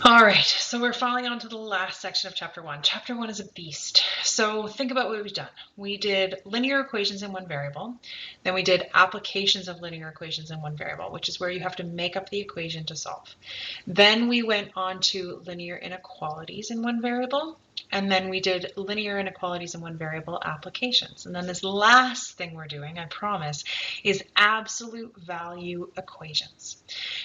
All right, so we're falling on to the last section of chapter 1. Chapter 1 is a beast. So think about what we've done. We did linear equations in one variable. Then we did applications of linear equations in one variable, which is where you have to make up the equation to solve. Then we went on to linear inequalities in one variable. And then we did linear inequalities in one variable applications. And then this last thing we're doing, I promise, is absolute value equations.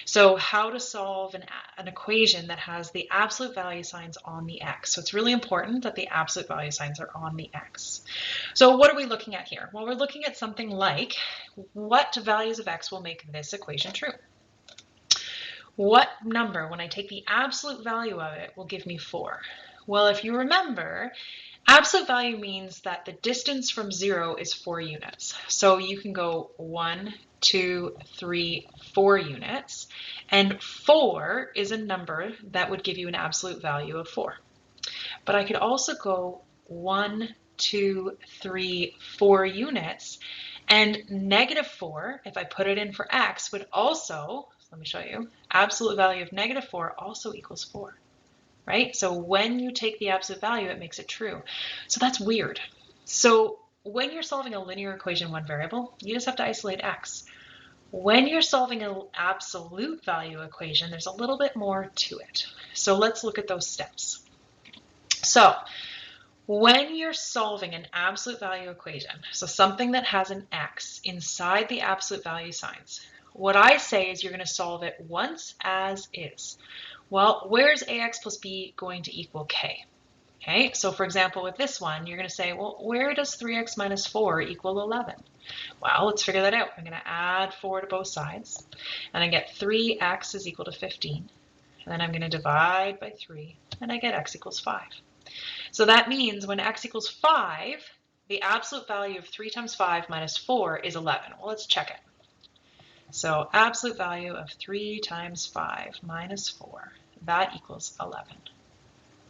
So how to solve an equation that has the absolute value signs on the x. So it's really important that the absolute value signs are on the x. So what are we looking at here? Well, we're looking at something like what values of x will make this equation true? What number, when I take the absolute value of it, will give me 4? Well, if you remember, absolute value means that the distance from 0 is 4 units. So you can go 1, 2, 3, 4 units. And 4 is a number that would give you an absolute value of 4. But I could also go 1, 2, 3, 4 units. And -4, if I put it in for x, would also, let me show you, absolute value of -4 also equals 4. Right? So when you take the absolute value, it makes it true. So that's weird. So when you're solving a linear equation in one variable, you just have to isolate x. When you're solving an absolute value equation, there's a little bit more to it. So let's look at those steps. So when you're solving an absolute value equation, so something that has an x inside the absolute value signs, what I say is you're going to solve it once as is. Well, where's ax plus b going to equal k? Okay, so for example, with this one, you're going to say, well, where does 3x minus 4 equal 11? Well, let's figure that out. I'm going to add 4 to both sides, and I get 3x is equal to 15. And then I'm going to divide by 3, and I get x equals 5. So that means when x equals 5, the absolute value of 3 times 5 minus 4 is 11. Well, let's check it. So absolute value of 3 times 5 minus 4, that equals 11.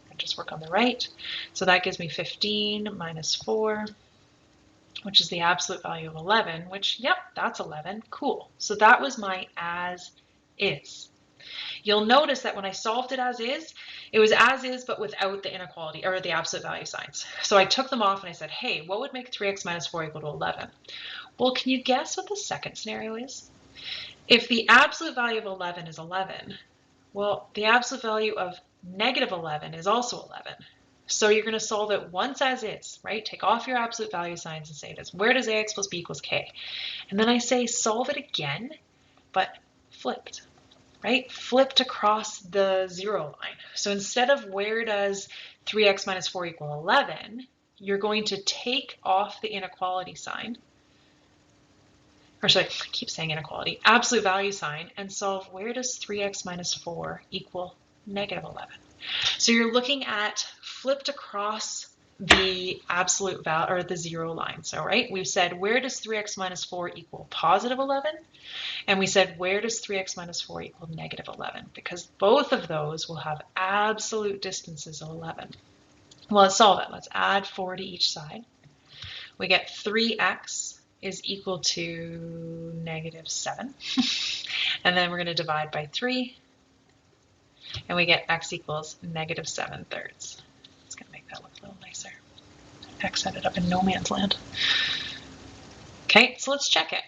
I'll just work on the right. So that gives me 15 minus 4, which is the absolute value of 11, which, yep, that's 11. Cool. So that was my as is. You'll notice that when I solved it was as is, but without the inequality or the absolute value signs. So I took them off and I said, hey, what would make 3x minus 4 equal to 11? Well, can you guess what the second scenario is? If the absolute value of 11 is 11, well, the absolute value of -11 is also 11. So you're going to solve it once as is, right? Take off your absolute value signs and say this. Where does ax plus b equals k? And then I say solve it again, but flipped, right? Flipped across the 0 line. So instead of where does 3x minus 4 equal 11, you're going to take off the inequality sign, or sorry, I keep saying inequality, absolute value sign, and solve where does 3x minus 4 equal -11. So you're looking at flipped across the absolute value or the 0 line. So right, we've said where does 3x minus 4 equal +11? And we said where does 3x minus 4 equal -11? Because both of those will have absolute distances of 11. Well, let's solve it. Let's add 4 to each side. We get 3x is equal to -7. And then we're going to divide by 3. And we get x equals -7/3. It's going to make that look a little nicer. X ended up in no man's land. Okay, so let's check it.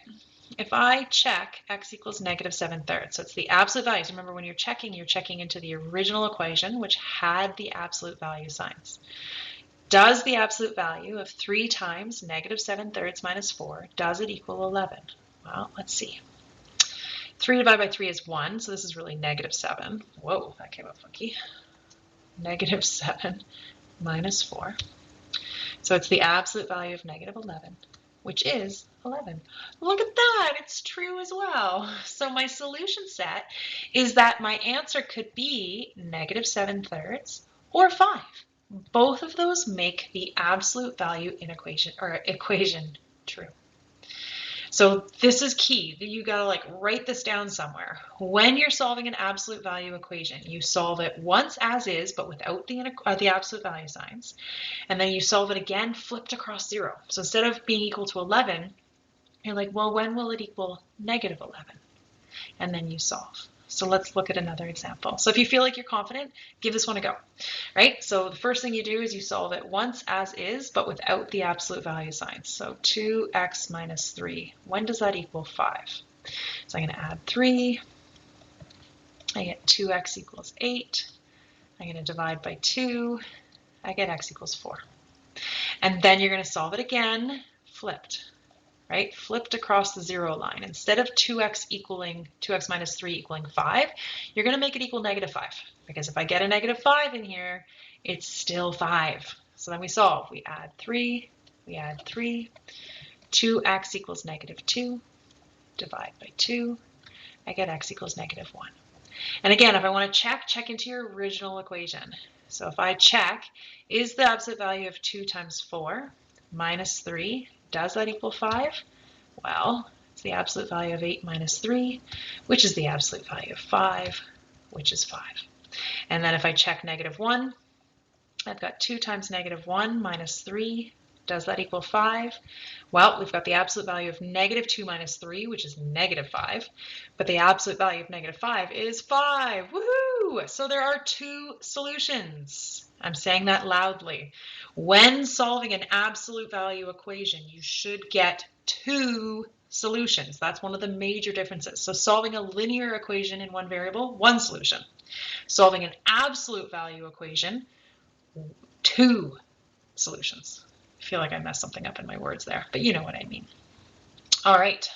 If I check x equals -7/3, so it's the absolute values. Remember, when you're checking into the original equation, which had the absolute value signs. Does the absolute value of 3 times -7/3 minus 4, does it equal 11? Well, let's see. 3 divided by 3 is 1, so this is really -7. Whoa, that came out funky. -7 minus 4. So it's the absolute value of -11, which is 11. Look at that, it's true as well. So my solution set is that my answer could be -7/3 or 5. Both of those make the absolute value in equation true. So this is key. You gotta write this down somewhere. When you're solving an absolute value equation, you solve it once as is, but without the absolute value signs. And then you solve it again, flipped across 0. So instead of being equal to 11, you're like, well, when will it equal -11? And then you solve. So let's look at another example. So if you feel like you're confident, give this one a go, right? So the first thing you do is you solve it once as is, but without the absolute value signs. So 2x minus 3, when does that equal 5? So I'm going to add 3. I get 2x equals 8. I'm going to divide by 2. I get x equals 4. And then you're going to solve it again, flipped, right? Flipped across the 0 line. Instead of 2x minus 3 equaling 5, you're going to make it equal negative 5. Because if I get a negative 5 in here, it's still 5. So then we solve. We add 3. We add 3. 2x equals negative 2. Divide by 2. I get x equals negative 1. And again, if I want to check into your original equation. So if I check, is the absolute value of 2 times 4 minus 3, does that equal 5? Well, it's the absolute value of 8 minus 3, which is the absolute value of 5, which is 5. And then if I check negative 1, I've got 2 times negative 1 minus 3. Does that equal 5? Well, we've got the absolute value of negative 2 minus 3, which is negative 5. But the absolute value of negative 5 is 5. Woohoo! So there are 2 solutions. I'm saying that loudly. When solving an absolute value equation, you should get 2 solutions. That's one of the major differences. So solving a linear equation in one variable, 1 solution. Solving an absolute value equation, 2 solutions. I feel like I messed something up in my words there, but you know what I mean. All right,